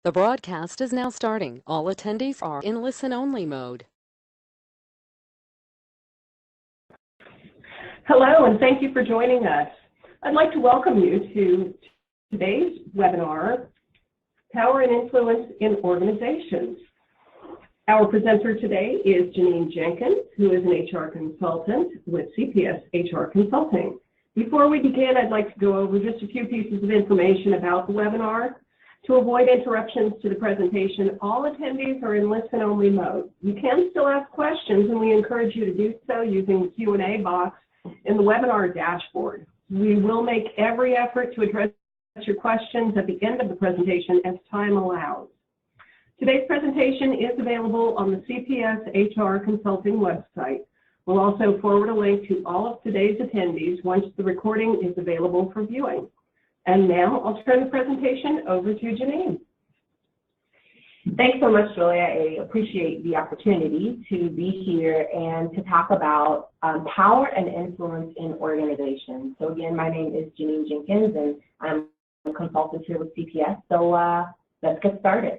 The broadcast is now starting. All attendees are in listen-only mode. Hello, and thank you for joining us. I'd like to welcome you to today's webinar, Power and Influence in Organizations. Our presenter today is Janine Jenkins, who is an HR consultant with CPS HR Consulting. Before we begin, I'd like to go over just a few pieces of information about the webinar. To avoid interruptions to the presentation, all attendees are in listen-only mode. You can still ask questions, and we encourage you to do so using the Q&A box in the webinar dashboard. We will make every effort to address your questions at the end of the presentation as time allows. Today's presentation is available on the CPS HR Consulting website. We'll also forward a link to all of today's attendees once the recording is available for viewing. And now I'll turn the presentation over to Janine. Thanks so much, Julia. I appreciate the opportunity to be here and to talk about power and influence in organizations. So again, my name is Janine Jenkins, and I'm a consultant here with CPS. So let's get started.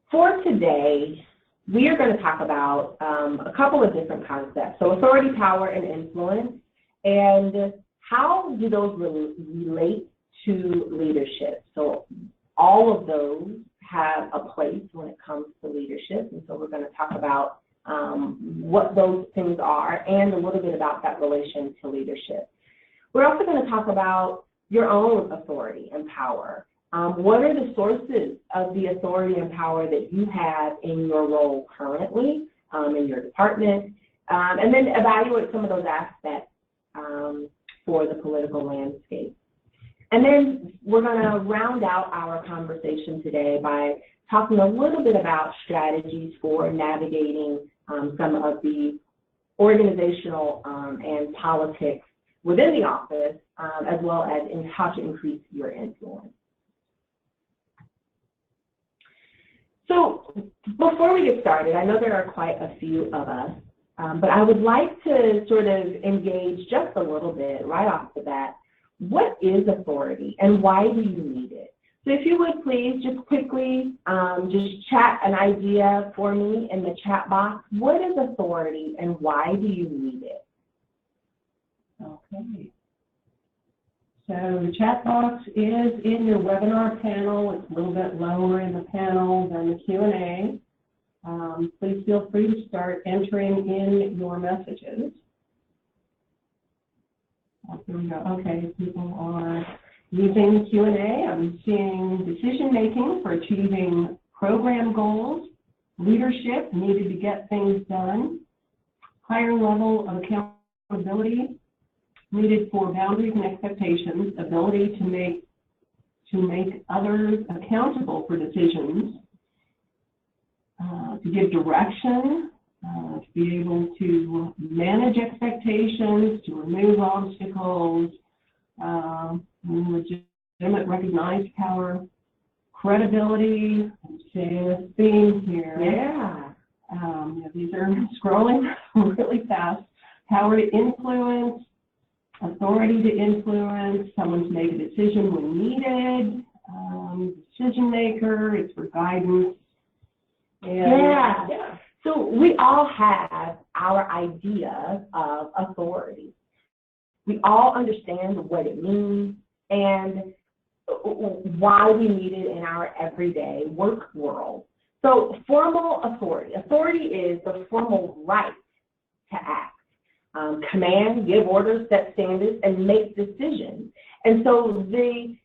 For today, we are going to talk about a couple of different concepts. So authority, power, and influence, and how do those relate to leadership? So all of those have a place when it comes to leadership, and so we're going to talk about what those things are and a little bit about that relation to leadership. We're also going to talk about your own authority and power. What are the sources of the authority and power that you have in your role currently, in your department, and then evaluate some of those aspects for the political landscape. And then we're going to round out our conversation today by talking a little bit about strategies for navigating some of the organizational and politics within the office, as well as in how to increase your influence. So before we get started, I know there are quite a few of us, but I would like to sort of engage just a little bit right off the bat. What is authority and why do you need it? So if you would please just quickly just chat an idea for me in the chat box. What is authority and why do you need it? Okay. So the chat box is in your webinar panel. It's a little bit lower in the panel than the Q&A. Please feel free to start entering in your messages. Here we go. Okay, people are using Q&A. I'm seeing decision-making for achieving program goals, leadership needed to get things done, higher level of accountability needed for boundaries and expectations, ability to make others accountable for decisions, to give direction, to be able to manage expectations, to remove obstacles, legitimate recognized power, credibility. I'm seeing a theme here. Yeah. These are scrolling really fast. Power to influence, authority to influence, someone to make a decision when needed, decision maker, it's for guidance. And yeah. So we all have our idea of authority. We all understand what it means and why we need it in our everyday work world. So formal authority. Authority is the formal right to act. Command, give orders, set standards, and make decisions. And so the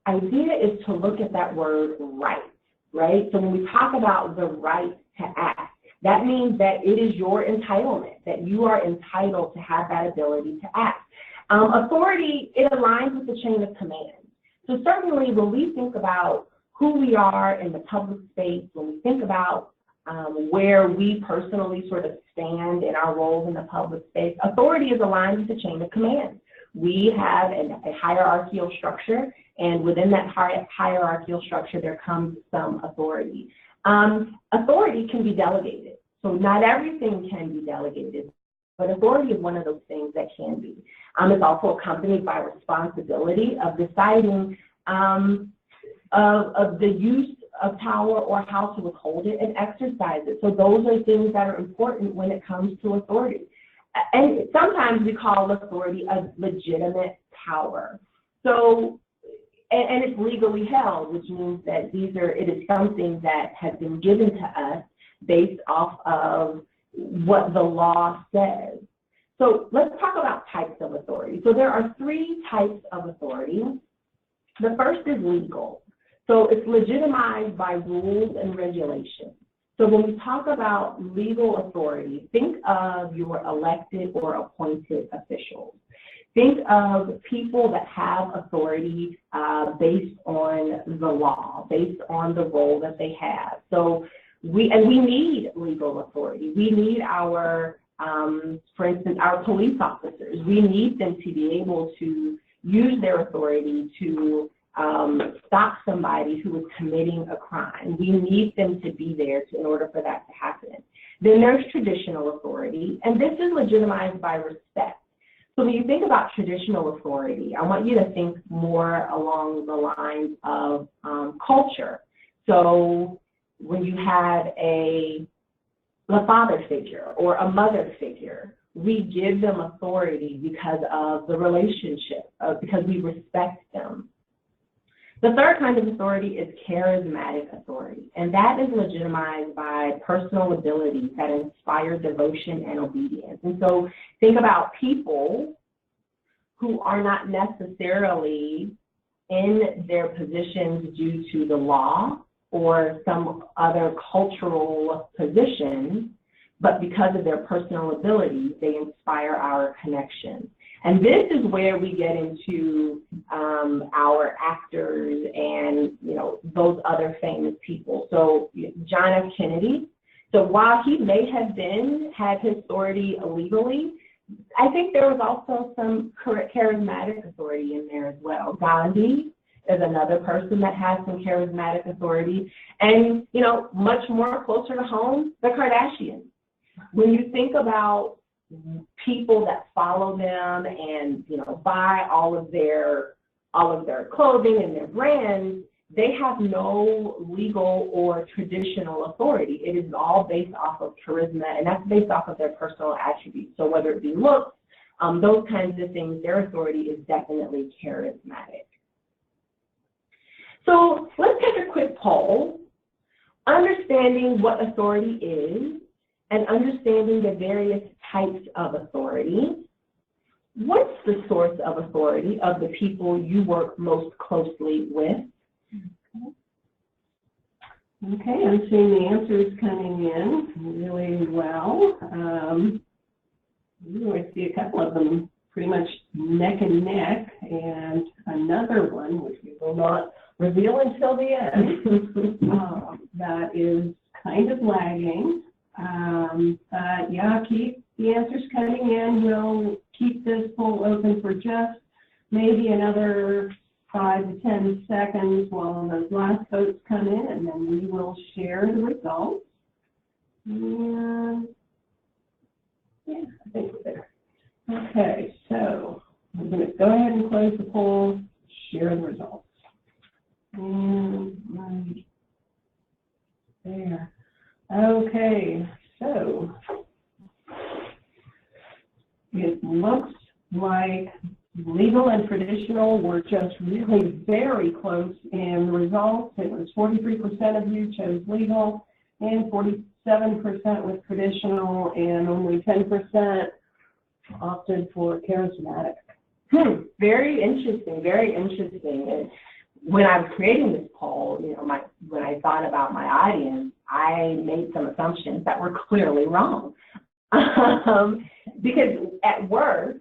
idea is to look at that word right? So when we talk about the right to act, that means that it is your entitlement, that you are entitled to have that ability to act. Authority, it aligns with the chain of command. So certainly when we think about who we are in the public space, when we think about where we personally sort of stand in our roles in the public space, authority is aligned with the chain of command. We have a hierarchical structure, and within that hierarchical structure, there comes some authority. Authority can be delegated. So not everything can be delegated. but authority is one of those things that can be. It's also accompanied by responsibility of deciding of the use of power or how to withhold it and exercise it. So those are things that are important when it comes to authority. And sometimes we call authority a legitimate power. So, and it's legally held, which means that it is something that has been given to us based off of what the law says. So let's talk about types of authority. So there are 3 types of authority. The first is legal. So it's legitimized by rules and regulations. So when we talk about legal authority, think of your elected or appointed officials. Think of people that have authority based on the law, based on the role that they have. So we need legal authority. We need our, for instance, our police officers. We need them to be able to use their authority to stop somebody who is committing a crime. We need them to be there in order for that to happen. Then there's traditional authority, and this is legitimized by respect. So when you think about traditional authority, I want you to think more along the lines of culture. So when you have a father figure or a mother figure, we give them authority because of the relationship, because we respect them. The third kind of authority is charismatic authority, and that is legitimized by personal abilities that inspire devotion and obedience. And so think about people who are not necessarily in their positions due to the law or some other cultural position, but because of their personal abilities, they inspire our connection. And this is where we get into our actors and, those other famous people. So John F. Kennedy, so while he may have had his authority illegally, I think there was also some charismatic authority in there as well. Gandhi is another person that has some charismatic authority. And, much more closer to home, the Kardashians. When you think about people that follow them and buy all of their clothing and their brands, they have no legal or traditional authority. It is all based off of charisma, and that's based off of their personal attributes. So whether it be looks, those kinds of things, their authority is definitely charismatic. So let's take a quick poll. Understanding what authority is and understanding the various types of authority. What's the source of authority of the people you work most closely with? Okay, I'm seeing the answers coming in really well. I see a couple of them pretty much neck and neck, and another one, which we will not reveal until the end, that is kind of lagging. But yeah, keep the answers coming in. We'll keep this poll open for just maybe another 5 to 10 seconds while those last votes come in, and then we will share the results. And yeah, I think we're there. Okay, so I'm going to go ahead and close the poll, share the results. And right there. Okay, so it looks like legal and traditional were just really very close in the results. It was 43% of you chose legal and 47% with traditional, and only 10% opted for charismatic. Very interesting, very interesting. And when I was creating this poll, when I thought about my audience, I made some assumptions that were clearly wrong. Because at work,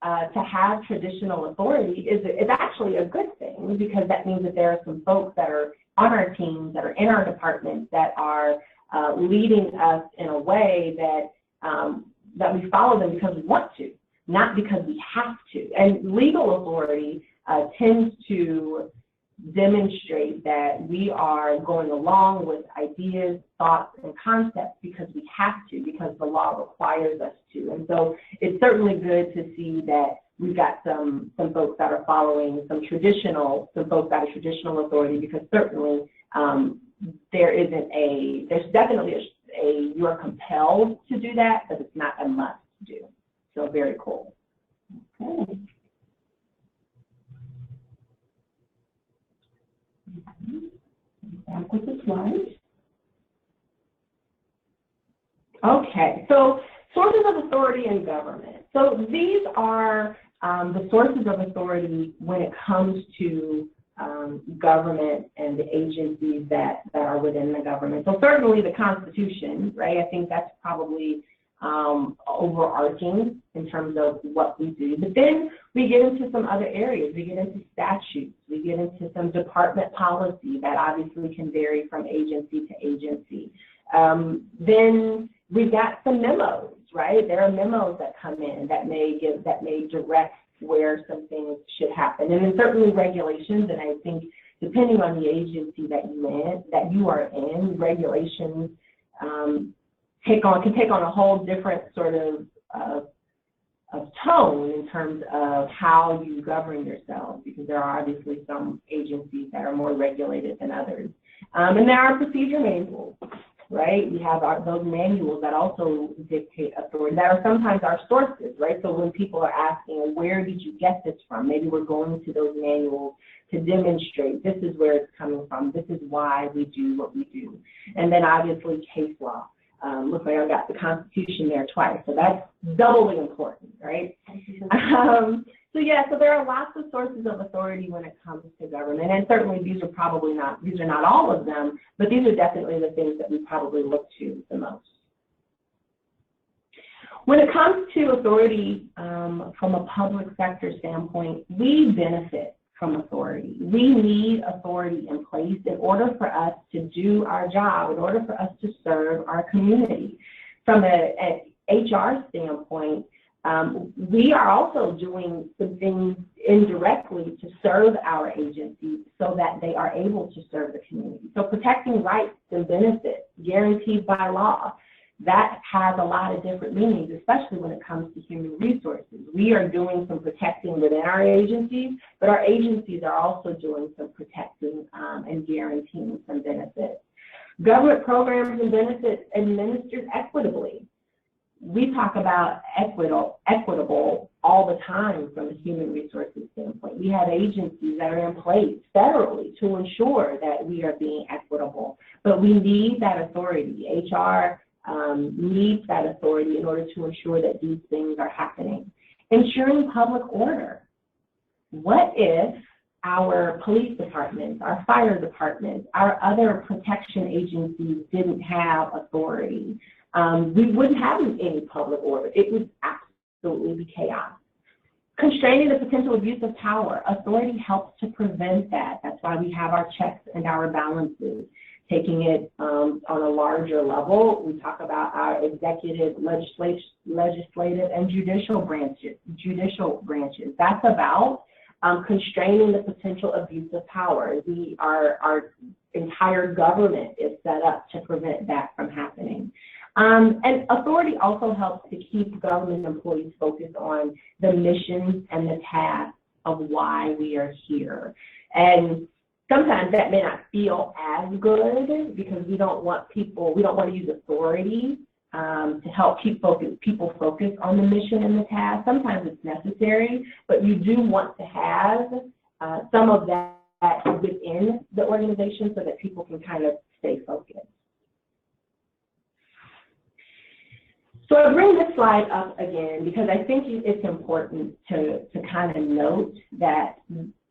to have traditional authority is actually a good thing, because that means that there are some folks that are on our teams, that are in our departments, that are leading us in a way that we follow them because we want to, not because we have to. And legal authority tends to demonstrate that we are going along with ideas, thoughts, and concepts because we have to, because the law requires us to. And so it's certainly good to see that we've got some folks that are following some folks out of traditional authority, because certainly there's definitely you are compelled to do that, but it's not a must do. So very cool. Okay. Back with the slides. Okay, so sources of authority in government. So these are the sources of authority when it comes to government and the agencies that are within the government. So certainly the Constitution, right? I think that's probably overarching in terms of what we do. But then we get into some other areas. We get into statutes. We get into some department policy that obviously can vary from agency to agency. Then we've got some memos, right? There are memos that come in that may direct where some things should happen. And then certainly regulations, and I think depending on the agency that you are in, regulations can take on a whole different sort of tone in terms of how you govern yourself, because there are obviously some agencies that are more regulated than others. And there are procedure manuals, right? We have those manuals that also dictate authority, that are sometimes our sources, right? So when people are asking, where did you get this from? Maybe we're going to those manuals to demonstrate this is where it's coming from, this is why we do what we do. And then obviously case law. Looks like I got the Constitution there twice, so that's doubly important, right? So there are lots of sources of authority when it comes to government, and certainly these are not all of them, but these are definitely the things that we probably look to the most. When it comes to authority from a public sector standpoint, we benefit from authority. We need authority in place in order for us to do our job, in order for us to serve our community. From an HR standpoint, we are also doing some things indirectly to serve our agencies so that they are able to serve the community. So protecting rights and benefits guaranteed by law, that has a lot of different meanings, especially when it comes to human resources. We are doing some protecting within our agencies, but our agencies are also doing some protecting and guaranteeing some benefits. Government programs and benefits administered equitably. We talk about equitable all the time from a human resources standpoint. We have agencies that are in place federally to ensure that we are being equitable, but we need that authority. HR needs that authority in order to ensure that these things are happening. Ensuring public order. What if our police departments, our fire departments, our other protection agencies didn't have authority? We wouldn't have any public order. It would absolutely be chaos. Constraining the potential abuse of power. Authority helps to prevent that. That's why we have our checks and our balances. Taking it on a larger level, we talk about our executive, legislative, and judicial branches. That's about constraining the potential abuse of power. Our entire government is set up to prevent that from happening. And authority also helps to keep government employees focused on the mission and the task of why we are here. And sometimes that may not feel as good because we don't want to use authority to help keep people focused on the mission and the task. Sometimes it's necessary, but you do want to have some of that within the organization so that people can kind of stay focused. So I bring this slide up again because I think it's important to kind of note that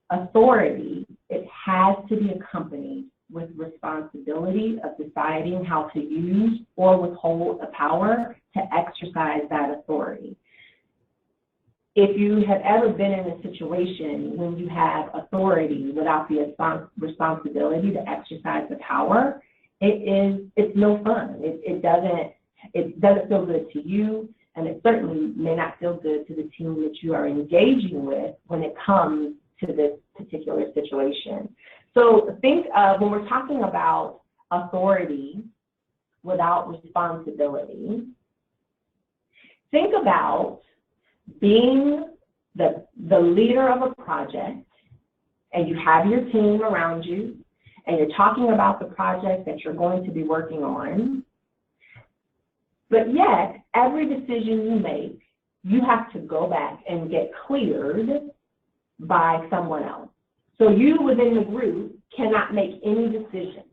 authority, it has to be accompanied with responsibility of deciding how to use or withhold the power to exercise that authority. If you have ever been in a situation when you have authority without the responsibility to exercise the power, it's no fun. It doesn't feel good to you, and it certainly may not feel good to the team that you are engaging with when it comes to this particular situation. So think of, when we're talking about authority without responsibility, think about being the leader of a project, and you have your team around you, and you're talking about the project that you're going to be working on, but yet every decision you make, you have to go back and get cleared by someone else. So you within the group cannot make any decisions.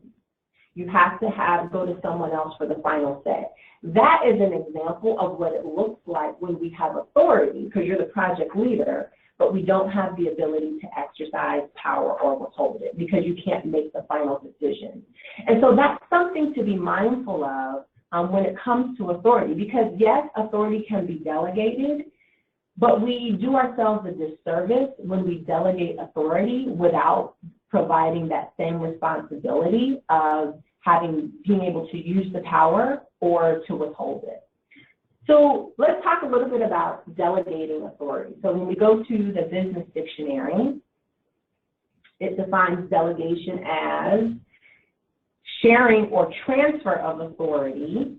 You have to go to someone else for the final say. That is an example of what it looks like when we have authority, because you're the project leader, but we don't have the ability to exercise power or withhold it because you can't make the final decision. And so that's something to be mindful of when it comes to authority, because yes, authority can be delegated, but we do ourselves a disservice when we delegate authority without providing that same responsibility of being able to use the power or to withhold it. So let's talk a little bit about delegating authority. So when we go to the business dictionary, it defines delegation as sharing or transfer of authority,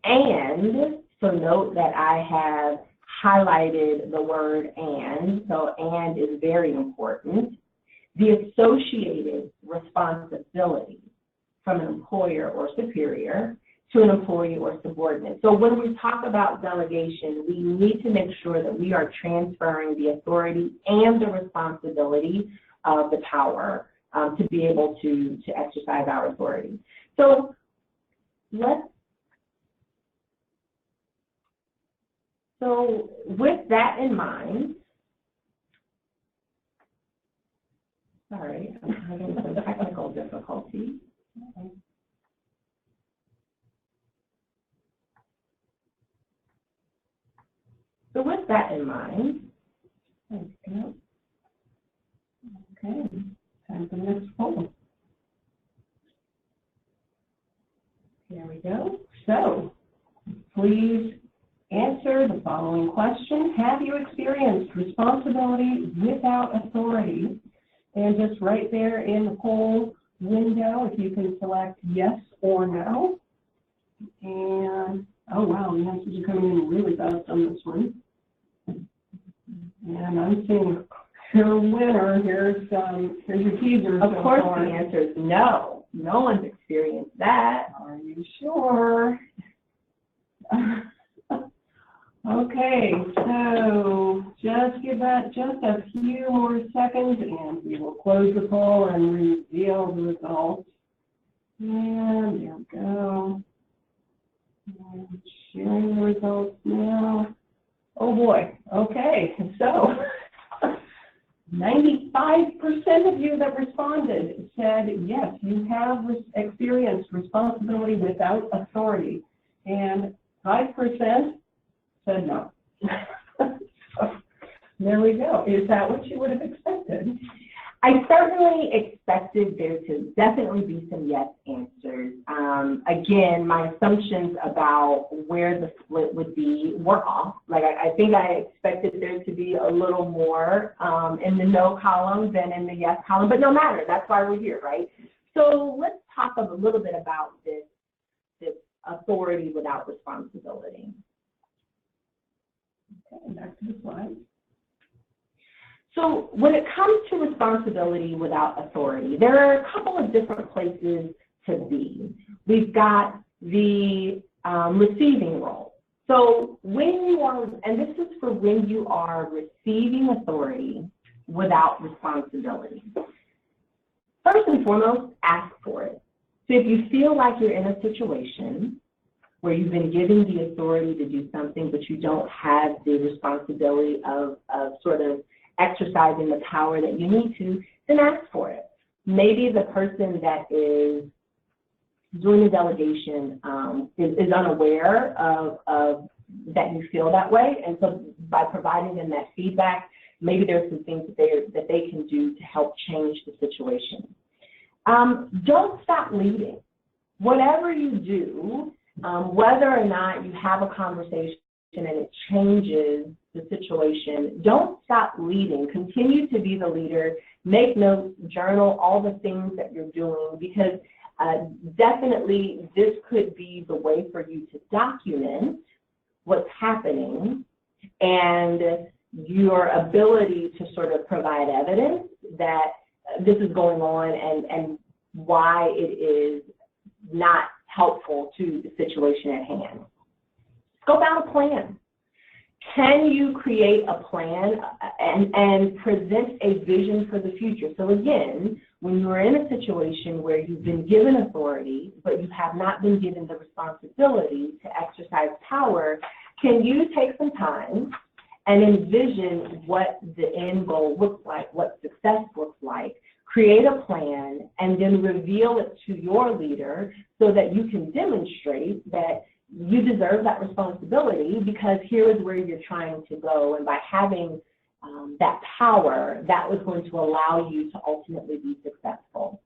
and so note that I have highlighted the word and, so and is very important, the associated responsibility from an employer or superior to an employee or subordinate. So when we talk about delegation, we need to make sure that we are transferring the authority and the responsibility of the power to be able to exercise our authority. So with that in mind, sorry, I'm having some technical difficulties. So with that in mind, okay, time for the next poll. Here we go. So please answer the following question. Have you experienced responsibility without authority? And just right there in the poll window, if you can select yes or no. And, oh wow, the answers are coming in really fast on this one. And I'm seeing your winner. Here's your teaser. Of course, the answer is no. No one's experienced that. Are you sure? Okay, so just give that just a few more seconds, and we will close the poll and reveal the results. And there we go. And sharing the results now. Oh boy. Okay, so 95% of you that responded said yes, you have experienced responsibility without authority, and 5% said no. There we go. Is that what you would have expected? I certainly expected there to definitely be some yes answers. Again, my assumptions about where the split would be were off. Like I think I expected there to be a little more in the no column than in the yes column, but no matter. That's why we're here, right? So let's talk a little bit about this authority without responsibility. Okay, back to the slide. So when it comes to responsibility without authority, there are a couple of different places to be. We've got the receiving role. So when you are, and this is for when you are receiving authority without responsibility. First and foremost, ask for it. So if you feel like you're in a situation where you've been given the authority to do something, but you don't have the responsibility of sort of exercising the power that you need to, then ask for it. Maybe the person that is doing the delegation is unaware of that you feel that way, and so by providing them that feedback, maybe there's some things that they can do to help change the situation. Don't stop leading. Whatever you do, whether or not you have a conversation and it changes the situation, don't stop leading. Continue to be the leader. Make notes, journal all the things that you're doing, because definitely this could be the way for you to document what's happening and your ability to sort of provide evidence that this is going on and why it is not helpful to the situation at hand. Scope out a plan. Can you create a plan and present a vision for the future? So again, when you are in a situation where you've been given authority, but you have not been given the responsibility to exercise power, can you take some time and envision what the end goal looks like, what success looks like, create a plan, and then reveal it to your leader so that you can demonstrate that you deserve that responsibility, because here is where you're trying to go. And by having that power, that was going to allow you to ultimately be successful.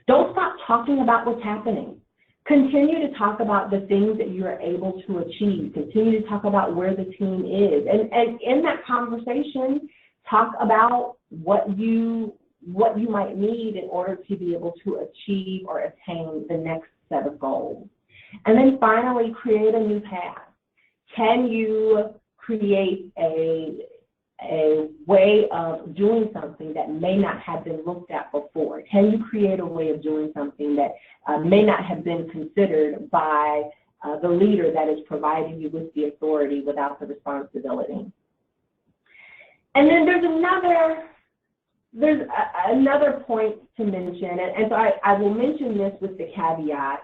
Don't stop talking about what's happening. Continue to talk about the things that you are able to achieve. Continue to talk about where the team is. And in that conversation, talk about what you might need in order to be able to achieve or attain the next set of goals. And then finally, create a new path. Can you create a way of doing something that may not have been looked at before? Can you create a way of doing something that may not have been considered by the leader that is providing you with the authority without the responsibility? And then there's another point to mention, and so I will mention this with the caveat.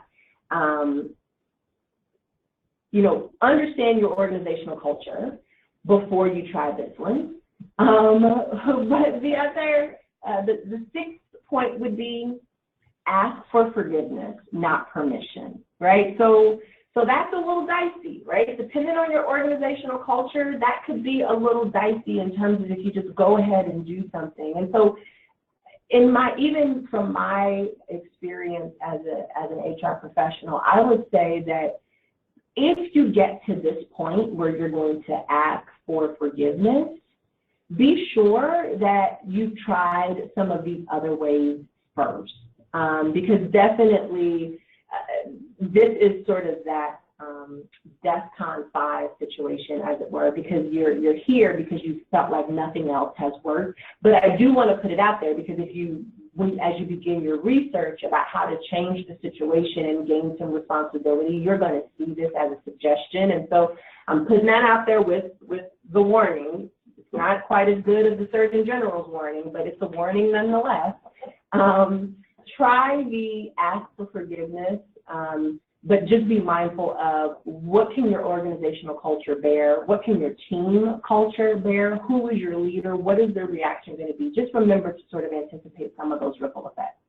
Understand your organizational culture before you try this one. But the sixth point would be ask for forgiveness, not permission, right? So that's a little dicey, right? Depending on your organizational culture, that could be a little dicey in terms of if you just go ahead and do something. And so even from my experience as an HR professional, I would say that if you get to this point where you're going to ask for forgiveness, be sure that you've tried some of these other ways first, because definitely this is sort of that DEFCON 5 situation, as it were, because you're here because you felt like nothing else has worked. But I do want to put it out there, because as you begin your research about how to change the situation and gain some responsibility, you're going to see this as a suggestion. And so I'm putting that out there with the warning. It's not quite as good as the Surgeon General's warning, but it's a warning nonetheless. Try the ask for forgiveness, but just be mindful of what can your organizational culture bear, what can your team culture bear, who is your leader, what is their reaction going to be. Just remember to sort of anticipate some of those ripple effects.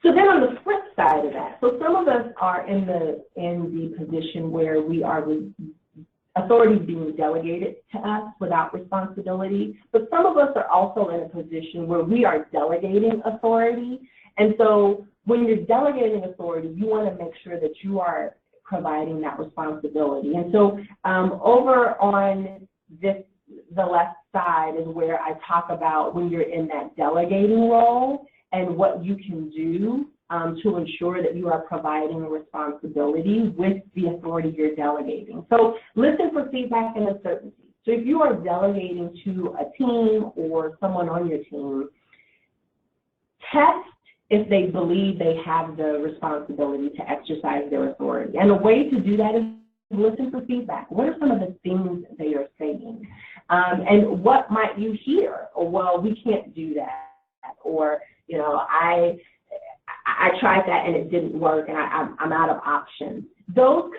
So then on the flip side of that, so some of us are in the position where we are authority being delegated to us without responsibility, but some of us are also in a position where we are delegating authority. And so when you're delegating authority, you want to make sure that you are providing that responsibility. And so over on the left side is where I talk about when you're in that delegating role and what you can do to ensure that you are providing a responsibility with the authority you're delegating. So listen for feedback and uncertainty. So if you are delegating to a team or someone on your team, test if they believe they have the responsibility to exercise their authority. And a way to do that is listen for feedback. What are some of the things they are saying? And what might you hear? Or, well, we can't do that. Or, I tried that and it didn't work and I'm out of options. That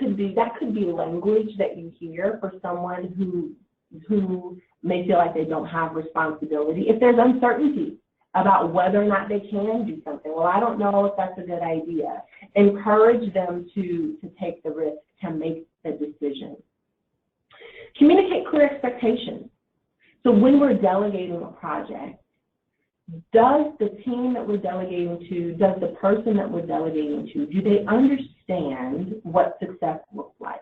could be language that you hear for someone who may feel like they don't have responsibility. If there's uncertainty about whether or not they can do something, well, I don't know if that's a good idea. Encourage them to take the risk to make the decision. Communicate clear expectations. So when we're delegating a project, does the team that we're delegating to, does the person that we're delegating to, do they understand what success looks like?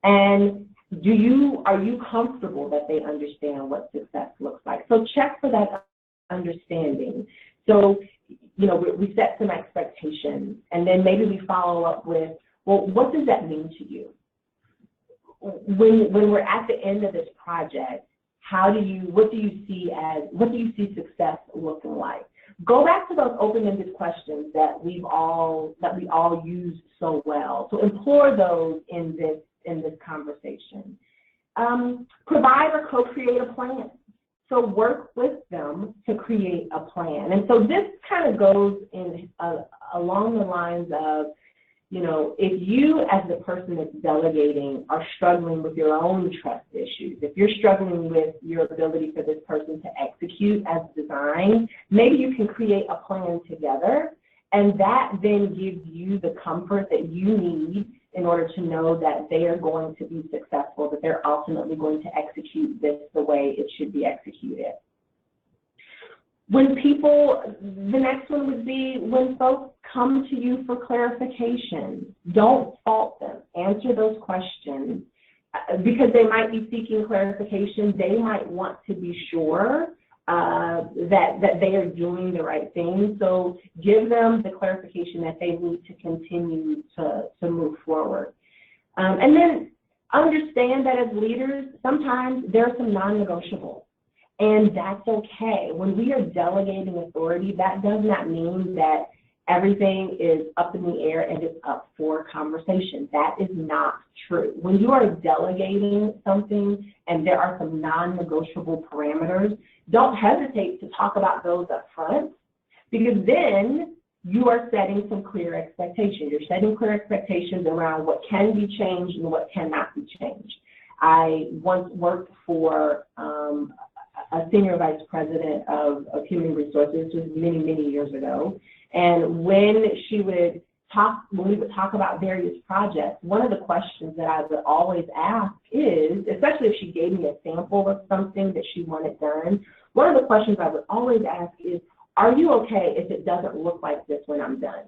And are you comfortable that they understand what success looks like? So check for that understanding. So, we set some expectations, and then maybe we follow up with, well, what does that mean to you? When we're at the end of this project, what do you see success looking like? Go back to those open-ended questions that we all use so well. So employ those in this conversation. Provide or co-create a plan. So work with them to create a plan. And so this kind of goes in along the lines of, if you as the person that's delegating are struggling with your own trust issues, if you're struggling with your ability for this person to execute as designed, maybe you can create a plan together, and that then gives you the comfort that you need in order to know that they are going to be successful, that they're ultimately going to execute this the way it should be executed. The next one would be when folks come to you for clarification, don't fault them. Answer those questions because they might be seeking clarification. They might want to be sure that they are doing the right thing. So give them the clarification that they need to continue to move forward. And then understand that as leaders, sometimes there are some non-negotiables. And that's okay. When we are delegating authority, that does not mean that everything is up in the air and it's up for conversation. That is not true. When you are delegating something and there are some non-negotiable parameters, don't hesitate to talk about those up front, because then you are setting some clear expectations. You're setting clear expectations around what can be changed and what cannot be changed. I once worked for a senior vice president of human resources. This was many, many years ago. And when we would talk about various projects, one of the questions that I would always ask is, especially if she gave me a sample of something that she wanted done, one of the questions I would always ask is, are you okay if it doesn't look like this when I'm done?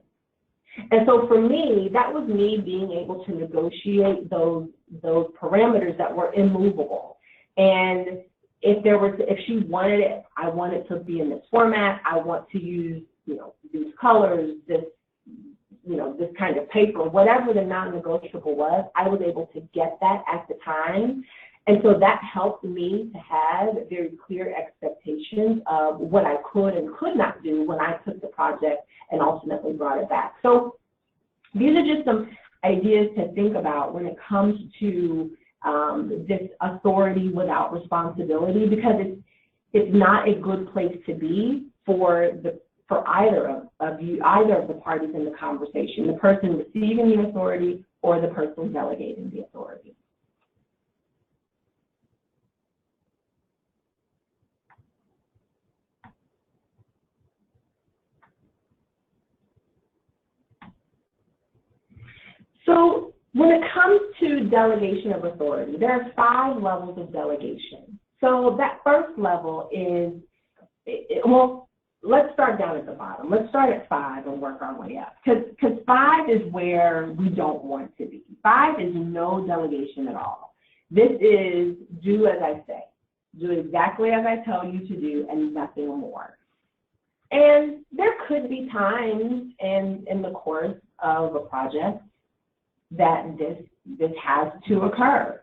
And so for me, that was me being able to negotiate those parameters that were immovable. And if she wanted it, I want it to be in this format, I want to use, these colors, this kind of paper, whatever the non-negotiable was, I was able to get that at the time. And so that helped me to have very clear expectations of what I could and could not do when I took the project and ultimately brought it back. So these are just some ideas to think about when it comes to this authority without responsibility, because it's not a good place to be for either of the parties in the conversation, the person receiving the authority or the person delegating the authority. So when it comes to delegation of authority, there are 5 levels of delegation. So that first level is, let's start down at the bottom. Let's start at 5 and work our way up, because 5 is where we don't want to be. 5 is no delegation at all. This is do as I say, do exactly as I tell you to do and nothing more. And there could be times in the course of a project that this has to occur.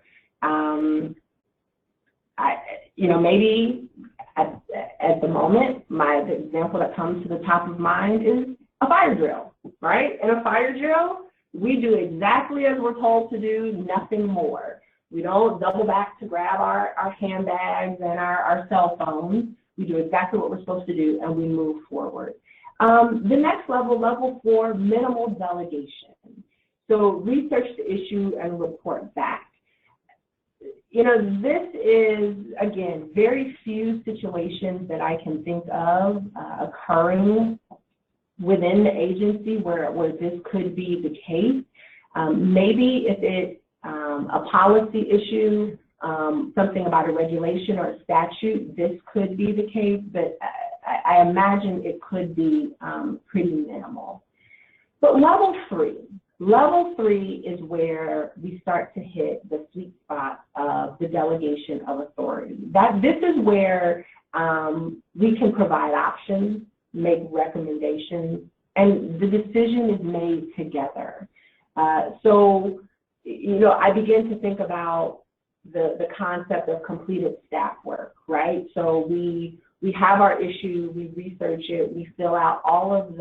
Maybe at the moment, the example that comes to the top of mind is a fire drill, right? In a fire drill, we do exactly as we're told to do, nothing more. We don't double back to grab our handbags and our cell phones. We do exactly what we're supposed to do, and we move forward. The next level, level 4, minimal delegation. So research the issue and report back. This is, again, very few situations that I can think of occurring within the agency where this could be the case. Maybe if it's a policy issue, something about a regulation or a statute, this could be the case, but I imagine it could be pretty minimal. But level 3, Level 3 is where we start to hit the sweet spot of the delegation of authority. This is where we can provide options, make recommendations, and the decision is made together. So, I begin to think about the concept of completed staff work, right? So we have our issue, we research it, we fill out all of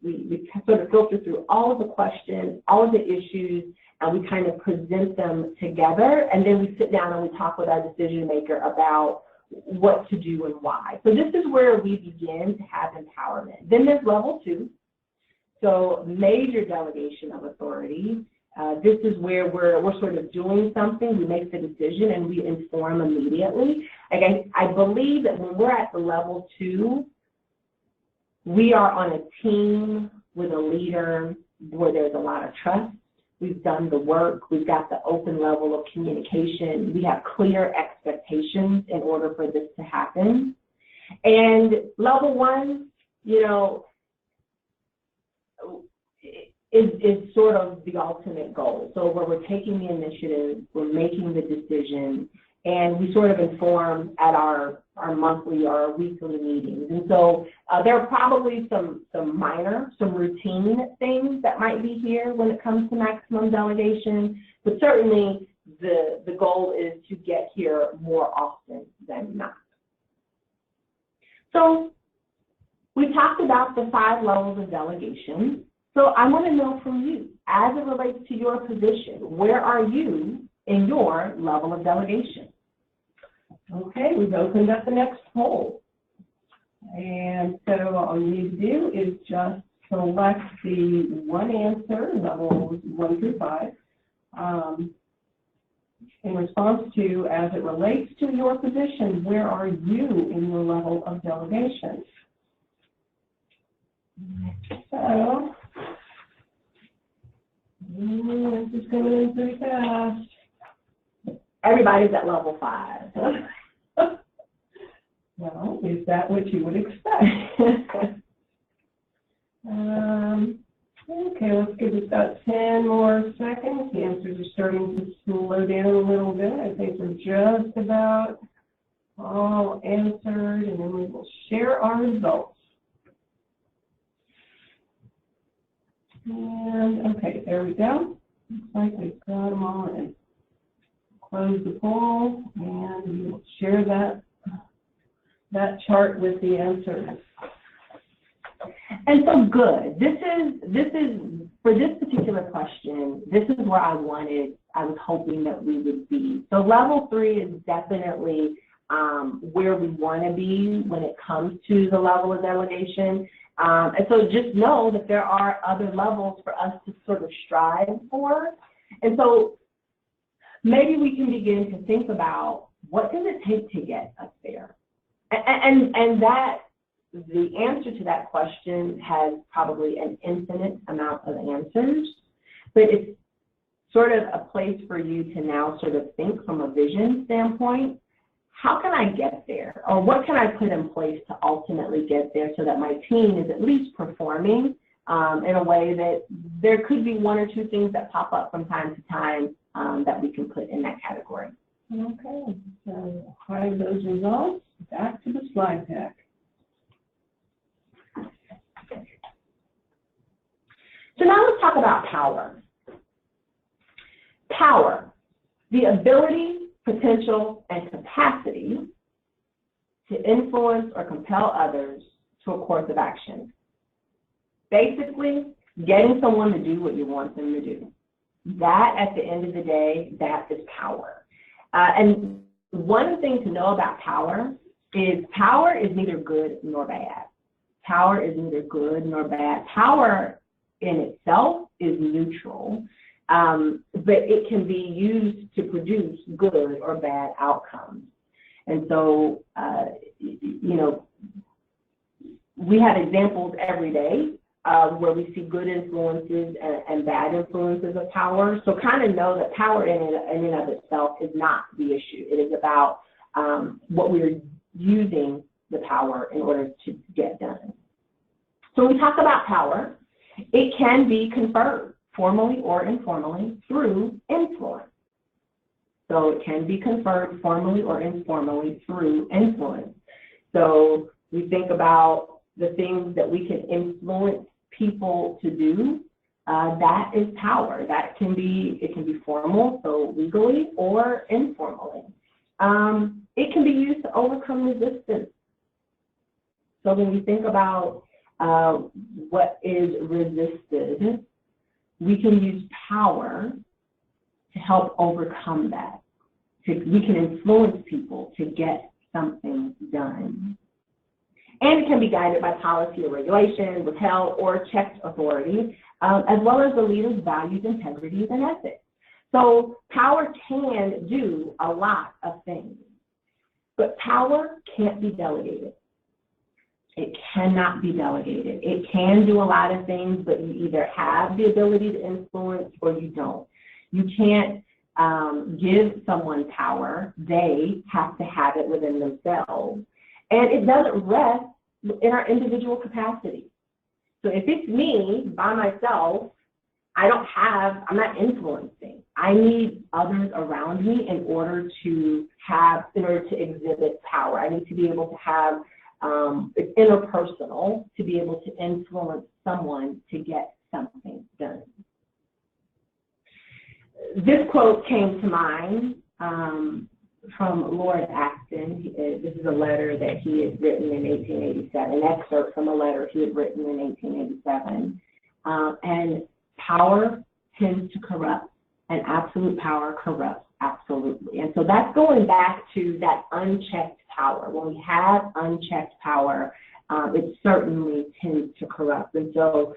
we sort of filter through all of the questions, all of the issues, and we kind of present them together, and then we sit down and we talk with our decision maker about what to do and why. So this is where we begin to have empowerment. Then there's level 2, so major delegation of authority. This is where we're sort of doing something, we make the decision, and we inform immediately. Again, I believe that when we're at the level 2, we are on a team with a leader where there's a lot of trust. We've done the work. We've got the open level of communication. We have clear expectations in order for this to happen. And level 1, is sort of the ultimate goal. So where we're taking the initiative, we're making the decision, and we sort of inform at our monthly or our weekly meetings. And so there are probably some routine things that might be here when it comes to maximum delegation, but certainly the goal is to get here more often than not. So we talked about the 5 levels of delegation. So I want to know from you, as it relates to your position, where are you in your level of delegation? Okay, we've opened up the next poll. And so all you need to do is just select the one answer, levels 1 through 5, in response to, as it relates to your position, where are you in your level of delegation? So, this is coming in pretty fast. Everybody's at level 5. Well, is that what you would expect? Okay, let's give it about 10 more seconds. The answers are starting to slow down a little bit. I think we're just about all answered, and then we will share our results. And, okay, there we go. Looks like we've got them all in. Close the poll, and we will share that chart with the answers. And so good. This is for this particular question, this is where I was hoping that we would be. So level 3 is definitely where we want to be when it comes to the level of delegation. And so just know that there are other levels for us to sort of strive for. And so maybe we can begin to think about, what does it take to get us there? And that the answer to that question has probably an infinite amount of answers, but it's sort of a place for you to now sort of think from a vision standpoint. How can I get there? Or what can I put in place to ultimately get there so that my team is at least performing in a way that there could be 1 or 2 things that pop up from time to time that we can put in that category. Okay, so hide those results. Back to the slide deck. So now let's talk about power. Power, the ability, potential, and capacity to influence or compel others to a course of action. Basically, getting someone to do what you want them to do. That, at the end of the day, that is power. And one thing to know about power is neither good nor bad. Power is neither good nor bad. Power in itself is neutral, but it can be used to produce good or bad outcomes. And so, we have examples every day where we see good influences and bad influences of power. So kind of know that power in and of itself is not the issue. It is about what we're using the power in order to get done. So when we talk about power, it can be conferred. formally or informally, through influence. So it can be conferred formally or informally through influence. So we think about the things that we can influence people to do. That is power. It can be formal, so legally, or informally. It can be used to overcome resistance. So when we think about what is resisted, we can use power to help overcome that. We can influence people to get something done. And it can be guided by policy or regulation, withheld or checked authority, as well as the leader's values, integrities, and ethics. So power can do a lot of things, but power can't be delegated. It cannot be delegated. It can do a lot of things, but you either have the ability to influence or you don't. You can't give someone power. They have to have it within themselves. And it doesn't rest in our individual capacity. So if it's me by myself, I'm not influencing. I need others around me in order to exhibit power. I need to be able to have, it's interpersonal, to be able to influence someone to get something done. This quote came to mind from Lord Acton. This is a letter that he had written in 1887, an excerpt from a letter he had written in 1887. And power tends to corrupt, and absolute power corrupts absolutely. And so that's going back to that unchecked power. When we have unchecked power, it certainly tends to corrupt. And so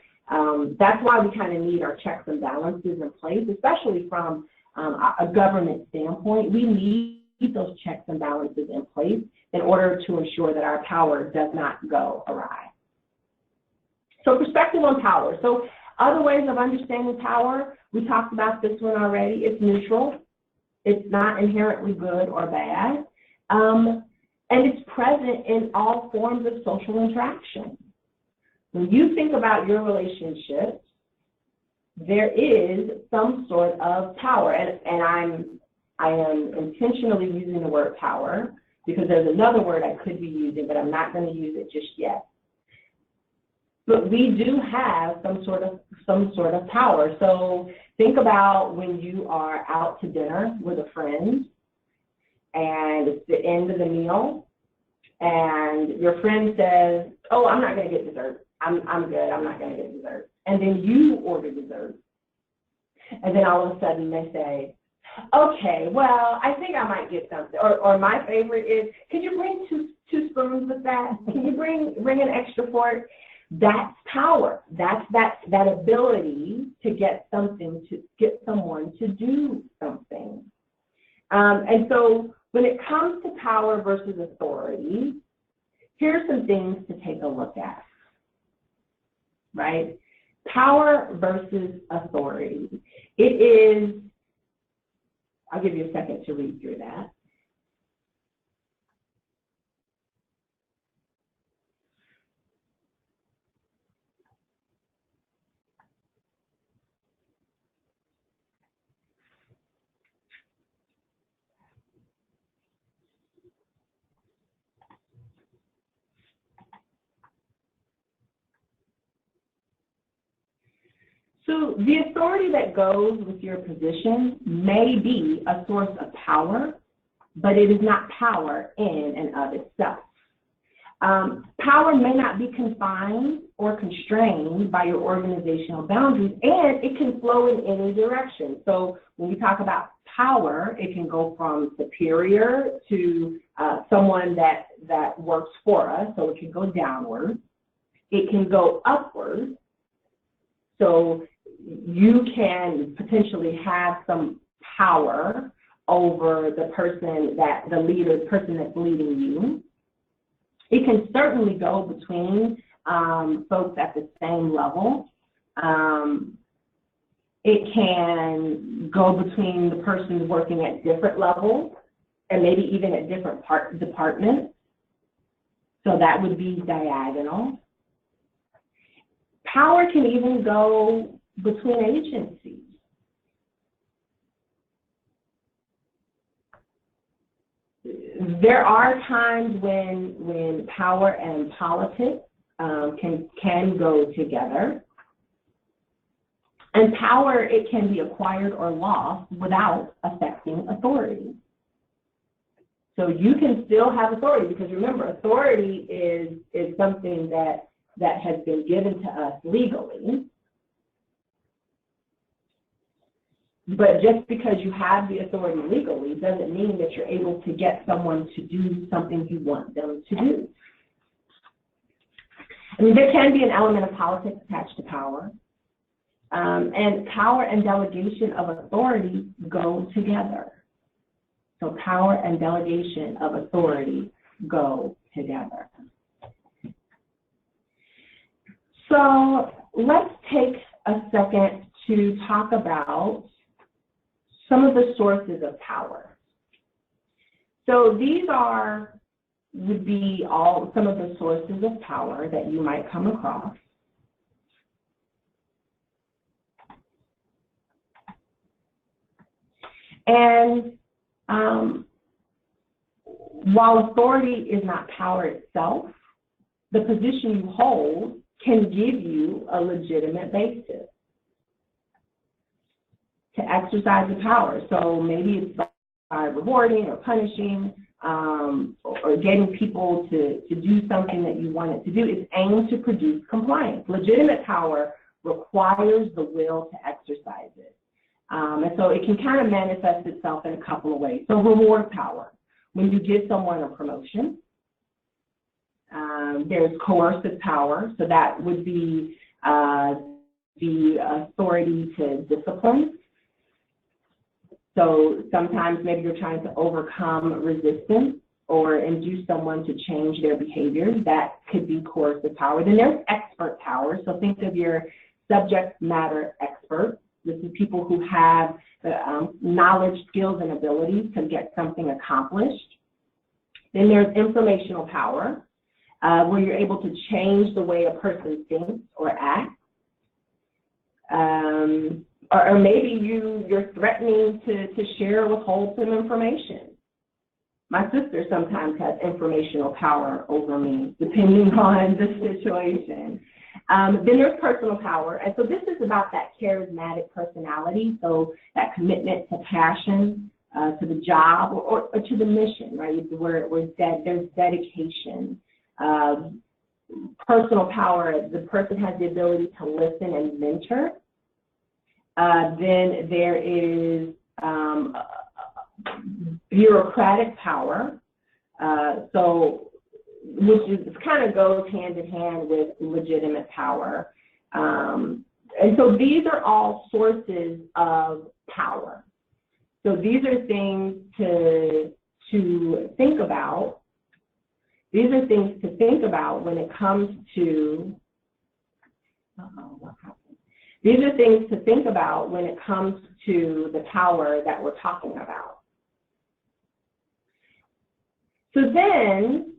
that's why we kind of need our checks and balances in place, especially from a government standpoint. We need those checks and balances in place in order to ensure that our power does not go awry. So perspective on power. So other ways of understanding power, we talked about this one already. It's neutral. It's not inherently good or bad. And it's present in all forms of social interaction. When you think about your relationships, there is some sort of power, and I am intentionally using the word power because there's another word I could be using, but I'm not going to use it just yet. But we do have some sort of power. So think about when you are out to dinner with a friend, and it's the end of the meal, and your friend says, "Oh, I'm not going to get dessert. I'm good. I'm not going to get dessert." And then you order dessert. And then all of a sudden they say, "Okay, well, I think I might get something." Or my favorite is, "Can you bring two spoons with that? Can you bring an extra fork?" That's power. That's that ability to get something, to get someone to do something. And so when it comes to power versus authority, here's some things to take a look at, right? Power versus authority. It is, I'll give you a second to read through that. So the authority that goes with your position may be a source of power, but it is not power in and of itself. Power may not be confined or constrained by your organizational boundaries, and it can flow in any direction. So when we talk about power, it can go from superior to someone that works for us, so it can go downward. It can go upward. So you can potentially have some power over the person the person that's leading you. It can certainly go between folks at the same level. It can go between the person working at different levels and maybe even at different departments. So that would be diagonal. Power can even go between agencies. There are times when power and politics can go together. And power, it can be acquired or lost without affecting authority. So you can still have authority, because remember, authority is something that has been given to us legally. But just because you have the authority legally doesn't mean that you're able to get someone to do something you want them to do. I mean, there can be an element of politics attached to power. And power and delegation of authority go together. So power and delegation of authority go together. So let's take a second to talk about some of the sources of power. So these would be some of the sources of power that you might come across. And while authority is not power itself, the position you hold can give you a legitimate basis to exercise the power. So maybe it's by rewarding or punishing or getting people to do something that you want it to do. It's aimed to produce compliance. Legitimate power requires the will to exercise it. And so it can kind of manifest itself in a couple of ways. So reward power. When you give someone a promotion, there's coercive power. So that would be the authority to discipline. So sometimes maybe you're trying to overcome resistance or induce someone to change their behavior. That could be coercive power. Then there's expert power. So think of your subject matter experts. This is people who have the knowledge, skills, and abilities to get something accomplished. Then there's informational power, where you're able to change the way a person thinks or acts. Or maybe you're threatening to share or withhold some information. My sister sometimes has informational power over me, depending on the situation. Then there's personal power, and so this is about that charismatic personality, so that commitment to passion, to the job, or to the mission, right, where there's dedication. Personal power, the person has the ability to listen and mentor. Then there is bureaucratic power, which kind of goes hand in hand with legitimate power. And so these are all sources of power. So these are things to think about. These are things to think about when it comes to, what happened? These are things to think about when it comes to the power that we're talking about. So then,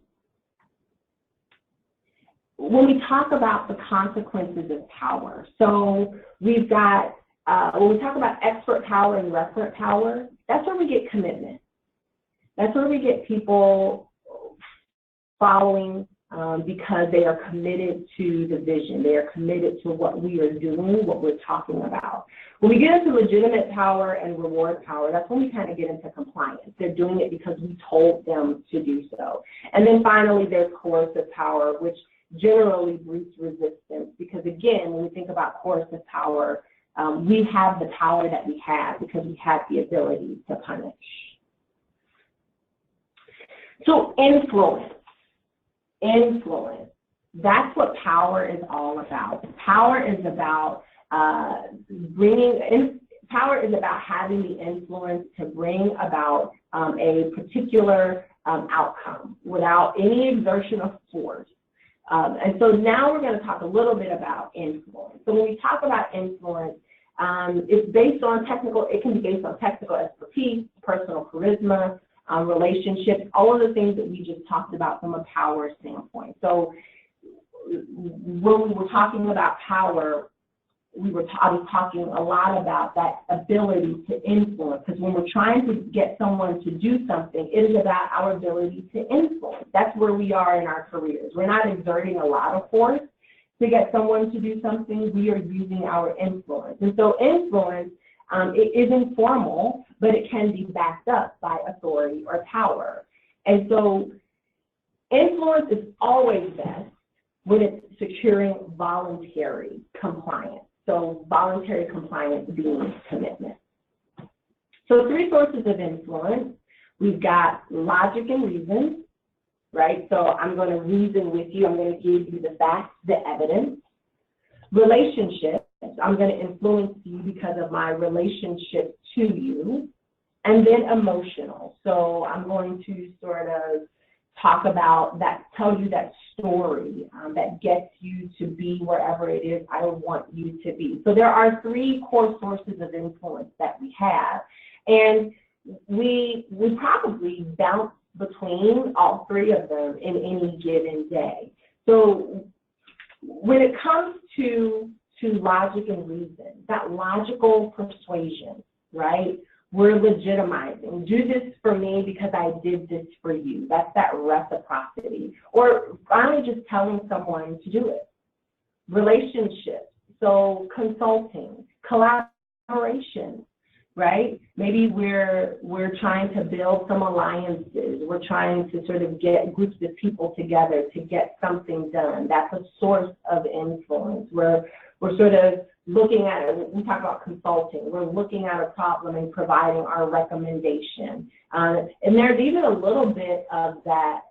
when we talk about the consequences of power, so we've got, when we talk about expert power and referent power, that's where we get commitment. That's where we get people following because they are committed to the vision. They are committed to what we are doing, what we're talking about. When we get into legitimate power and reward power, that's when we kind of get into compliance. They're doing it because we told them to do so. And then finally, there's coercive power, which generally breeds resistance, because again, when we think about coercive power, we have the power that we have because we have the ability to punish. So influence, that's what power is all about. Power is about power is about having the influence to bring about a particular outcome without any exertion of force. And so now we're going to talk a little bit about influence. So when we talk about influence, it's based on it can be based on technical expertise, personal charisma, relationships, all of the things that we just talked about from a power standpoint. So when we were talking about power, I was talking a lot about that ability to influence, because when we're trying to get someone to do something, it is about our ability to influence. That's where we are in our careers. We're not exerting a lot of force to get someone to do something. We are using our influence. And so influence, it is informal, but it can be backed up by authority or power. And so influence is always best when it's securing voluntary compliance. So voluntary compliance being commitment. So 3 sources of influence. We've got logic and reason, right? So I'm going to reason with you. I'm going to give you the facts, the evidence. Relationships. I'm going to influence you because of my relationship to you. And then emotional. So I'm going to sort of talk about that, tell you that story that gets you to be wherever it is I want you to be. So there are 3 core sources of influence that we have, and we probably bounce between all 3 of them in any given day. So when it comes to logic and reason, that logical persuasion, right? We're legitimizing. Do this for me because I did this for you. That's that reciprocity. Or finally just telling someone to do it. Relationships, so consulting, collaboration, right? Maybe we're trying to build some alliances. We're trying to sort of get groups of people together to get something done. That's a source of influence. We're sort of looking at it. We talk about consulting. We're looking at a problem and providing our recommendation. And there's even a little bit of that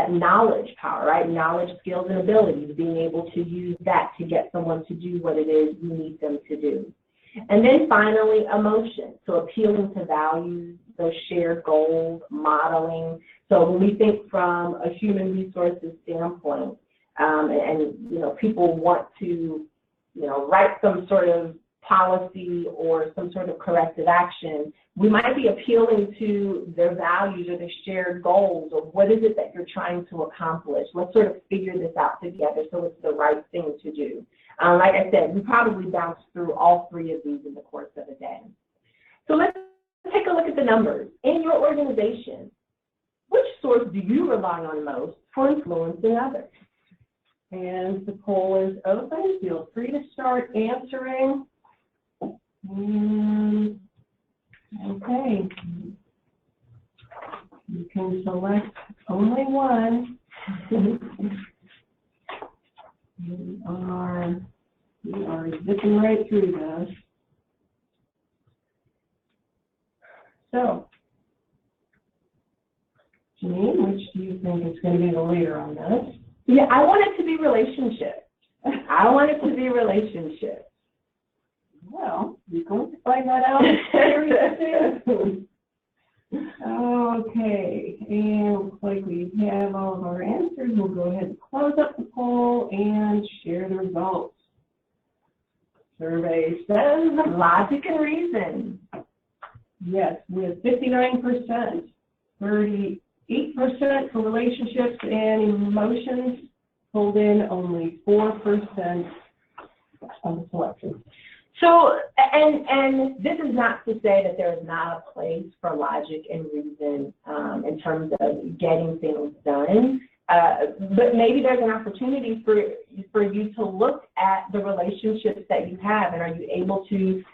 knowledge power, right? Knowledge, skills, and abilities, being able to use that to get someone to do what it is you need them to do. And then finally, emotion. So appealing to values, those shared goals, modeling. So when we think from a human resources standpoint, and people want to, write some sort of policy or some sort of corrective action, we might be appealing to their values or their shared goals, or what is it that you're trying to accomplish. Let's sort of figure this out together so it's the right thing to do. Like I said, we probably bounce through all 3 of these in the course of a day. So let's take a look at the numbers. In your organization, which source do you rely on most for influencing others? And the poll is open. Feel free to start answering. Okay. You can select only one. We are zipping right through this. So, Janine, which do you think is going to be the leader on this? Yeah, I want it to be relationship. I want it to be relationship. Well, we're going to find that out very soon. Okay, and looks like we have all of our answers. We'll go ahead and close up the poll and share the results. Survey says logic and reason. Yes, with 59%, 38% for relationships and emotions, pulled in only 4% of the selection. So, and this is not to say that there is not a place for logic and reason in terms of getting things done, but maybe there's an opportunity for you to look at the relationships that you have, and are you able to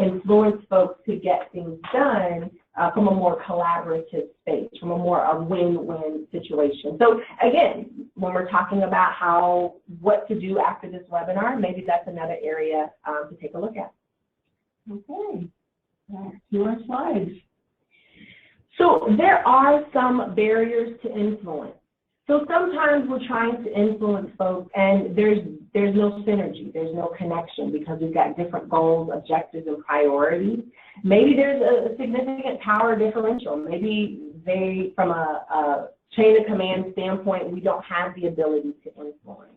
influence folks to get things done from a more collaborative space, from a more win-win situation. So again, when we're talking about what to do after this webinar, maybe that's another area to take a look at. Okay, back to our slides. So there are some barriers to influence. So sometimes we're trying to influence folks and there's no synergy, there's no connection because we've got different goals, objectives, and priorities. Maybe there's a significant power differential. Maybe from a chain of command standpoint, we don't have the ability to influence.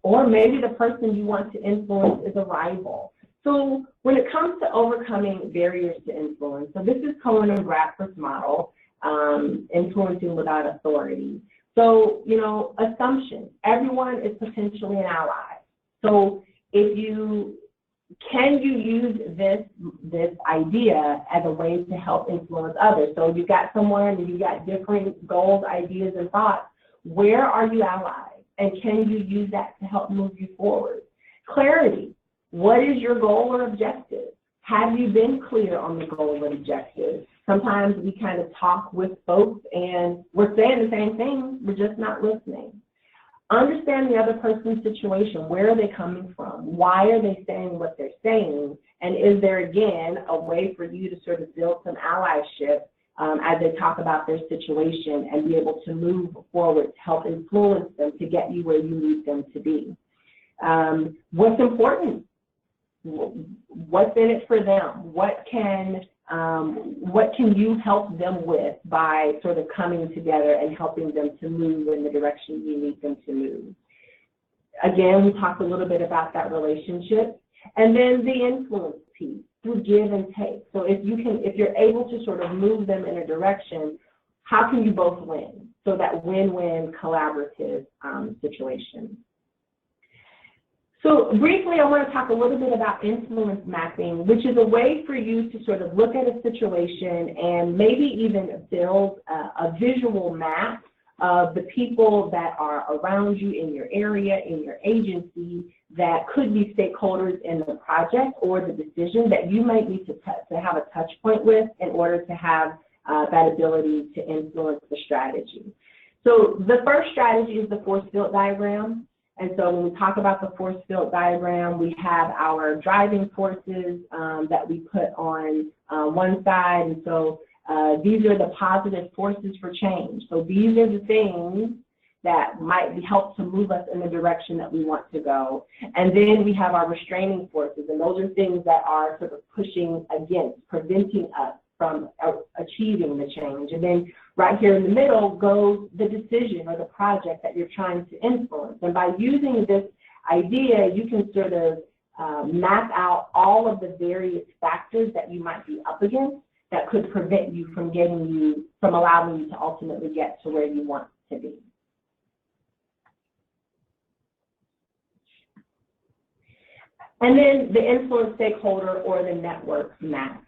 Or maybe the person you want to influence is a rival. So when it comes to overcoming barriers to influence, so this is Cohen and Bradford's model, influencing without authority. So, assumption, everyone is potentially an ally. So can you use this idea as a way to help influence others? So you've got someone and you've got different goals, ideas, and thoughts. Where are you allies? And can you use that to help move you forward? Clarity. What is your goal or objective? Have you been clear on the goal and objective? Sometimes we kind of talk with folks and we're saying the same thing, we're just not listening. Understand the other person's situation. Where are they coming from? Why are they saying what they're saying? And is there, again, a way for you to sort of build some allyship as they talk about their situation and be able to move forward to help influence them to get you where you need them to be? What's important? What's in it for them? What can you help them with by sort of coming together and helping them to move in the direction you need them to move? Again, we talked a little bit about that relationship. And then the influence piece through give and take. So if you're able to sort of move them in a direction, how can you both win? So that win-win collaborative situation. So briefly, I want to talk a little bit about influence mapping, which is a way for you to sort of look at a situation and maybe even build a visual map of the people that are around you in your area, in your agency, that could be stakeholders in the project or the decision that you might need to have a touch point with in order to have that ability to influence the strategy. So the first strategy is the force field diagram. And so when we talk about the force field diagram, we have our driving forces that we put on one side. And so these are the positive forces for change. So these are the things that might help to move us in the direction that we want to go. And then we have our restraining forces, and those are things that are sort of pushing against, preventing us from achieving the change. And then right here in the middle goes the decision or the project that you're trying to influence. And by using this idea, you can sort of map out all of the various factors that you might be up against that could prevent you from allowing you to ultimately get to where you want to be. And then the influence stakeholder or the network map.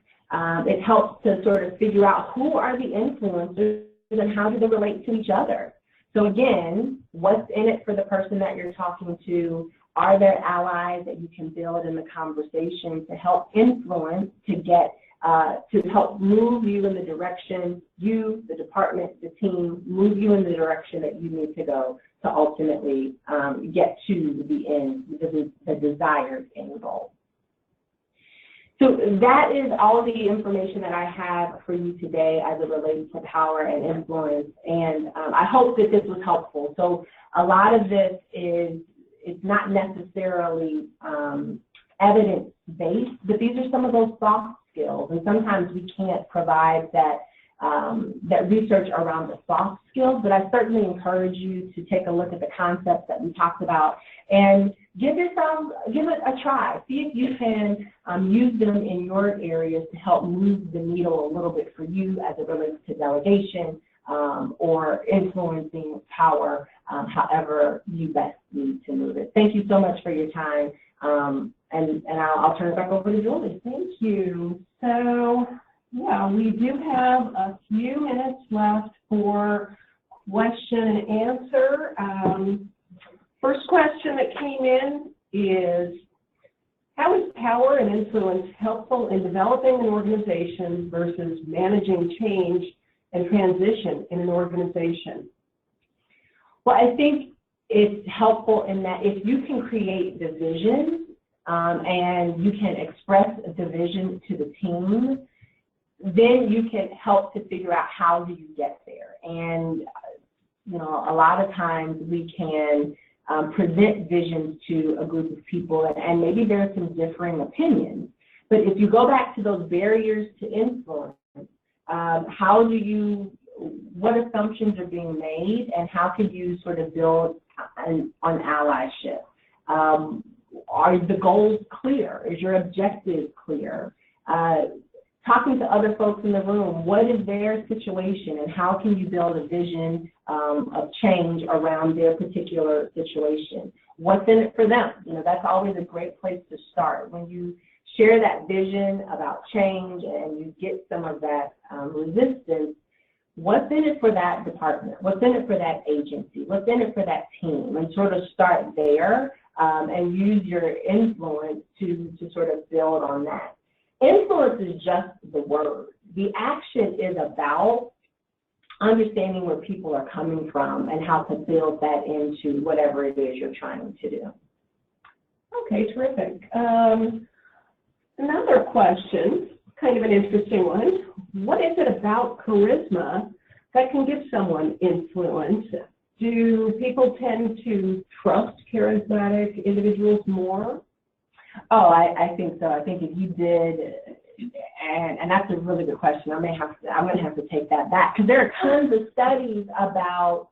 It helps to sort of figure out who are the influencers and how do they relate to each other. So again, what's in it for the person that you're talking to? Are there allies that you can build in the conversation to help influence, to help move you in the direction you, the department, the team, move you in the direction that you need to go to ultimately get to the end, the desired end goal. So that is all the information that I have for you today as it relates to power and influence, and I hope that this was helpful. So a lot of this is not necessarily evidence-based, but these are some of those soft skills, and sometimes we can't provide that research around the soft skills, but I certainly encourage you to take a look at the concepts that we talked about and give it a try. See if you can use them in your areas to help move the needle a little bit for you as it relates to delegation or influencing power, however you best need to move it. Thank you so much for your time, and I'll turn it back over to Julie. Thank you. So, yeah, we do have a few minutes left for question and answer. First question that came in is, how is power and influence helpful in developing an organization versus managing change and transition in an organization? Well, I think it's helpful in that if you can create the vision and you can express the vision to the team, then you can help to figure out how do you get there. And, you know, a lot of times we can present visions to a group of people, and maybe there are some differing opinions. But if you go back to those barriers to influence, what assumptions are being made, and how could you sort of build on allyship? Are the goals clear? Is your objective clear? Talking to other folks in the room, what is their situation, and how can you build a vision of change around their particular situation? what's in it for them? That's always a great place to start. When you share that vision about change and you get some of that resistance, what's in it for that department? What's in it for that agency? What's in it for that team? And sort of start there and use your influence to sort of build on that. Influence is just the word. The action is about understanding where people are coming from and how to build that into whatever it is you're trying to do. Okay, terrific. Another question, kind of an interesting one. What is it about charisma that can give someone influence? Do people tend to trust charismatic individuals more? Oh, I think so. I think if you did, and that's a really good question. I'm going to have to take that back, because there are tons of studies about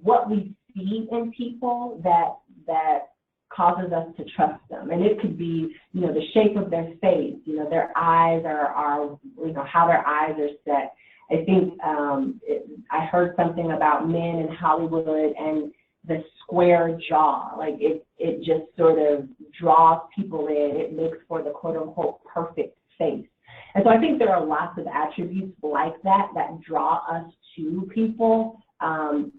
what we see in people that causes us to trust them. And it could be, the shape of their face, their eyes are how their eyes are set. I think I heard something about men in Hollywood and the square jaw, like it just sort of draws people in. It makes for the quote unquote perfect face. And so I think there are lots of attributes like that draw us to people. And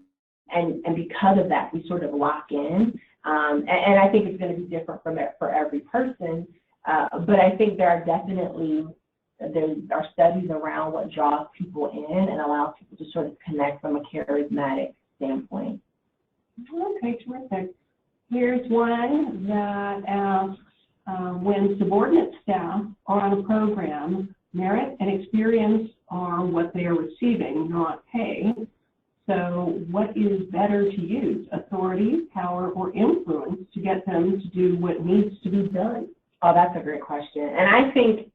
because of that, we sort of lock in. And I think it's going to be different for every person. But I think there are studies around what draws people in and allows people to sort of connect from a charismatic standpoint. Okay, terrific. Here's one that asks, when subordinate staff are on a program, merit and experience are what they are receiving, not pay. So what is better to use, authority, power, or influence to get them to do what needs to be done? Oh, that's a great question. And I think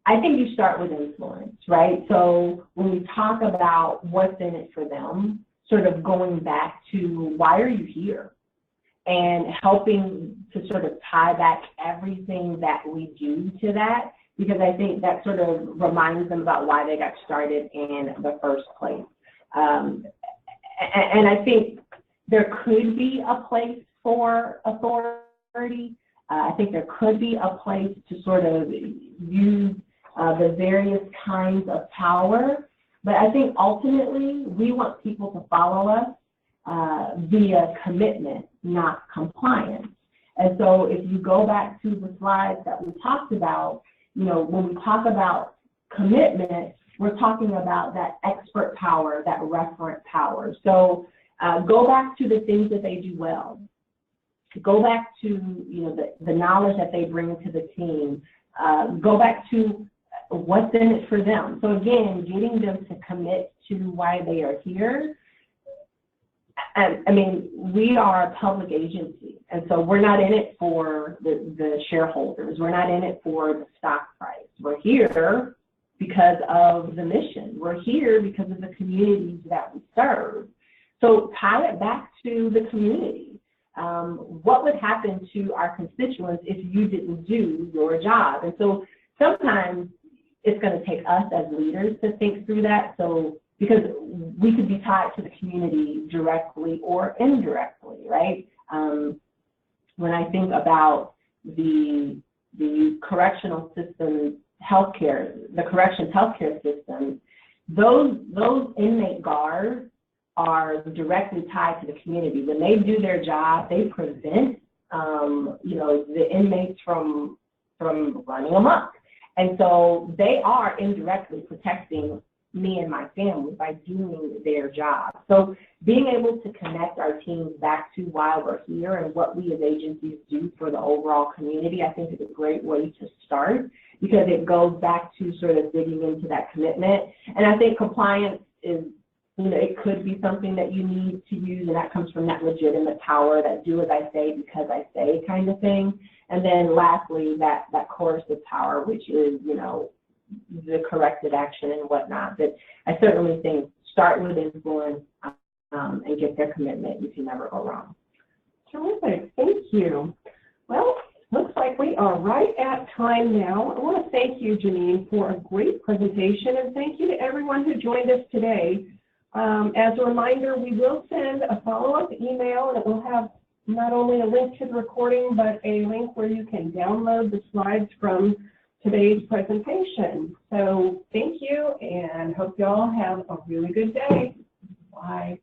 you start with influence, right? So when we talk about what's in it for them, sort of going back to why are you here? And helping to sort of tie back everything that we do to that, because I think that sort of reminds them about why they got started in the first place. And I think there could be a place for authority. I think there could be a place to sort of use the various kinds of power. But I think ultimately we want people to follow us via commitment, not compliance. And so if you go back to the slides that we talked about, when we talk about commitment, we're talking about that expert power, that referent power. So go back to the things that they do well. Go back to the knowledge that they bring to the team. Go back to what's in it for them. So again, getting them to commit to why they are here. I mean, we are a public agency, and so we're not in it for the shareholders. We're not in it for the stock price. We're here because of the mission. We're here because of the communities that we serve. So tie it back to the community. What would happen to our constituents if you didn't do your job? And so sometimes it's going to take us as leaders to think through that. So because we could be tied to the community directly or indirectly, right? When I think about the correctional system healthcare, the corrections healthcare system, those inmate guards are directly tied to the community. When they do their job, they prevent the inmates from running amok. And so they are indirectly protecting me and my family by doing their job. So being able to connect our teams back to why we're here and what we as agencies do for the overall community, I think is a great way to start, because it goes back to sort of digging into that commitment. And I think compliance is, it could be something that you need to use, and that comes from that legitimate power, that do as I say because I say kind of thing. And then lastly, that coercive power, which is, the corrective action and whatnot. But I certainly think start with influence and get their commitment. You can never go wrong. Terrific. Thank you. Well, looks like we are right at time now. I want to thank you, Janine, for a great presentation, and thank you to everyone who joined us today. As a reminder, we will send a follow-up email, and it will have not only a link to the recording, but a link where you can download the slides from today's presentation. So thank you, and hope you all have a really good day. Bye.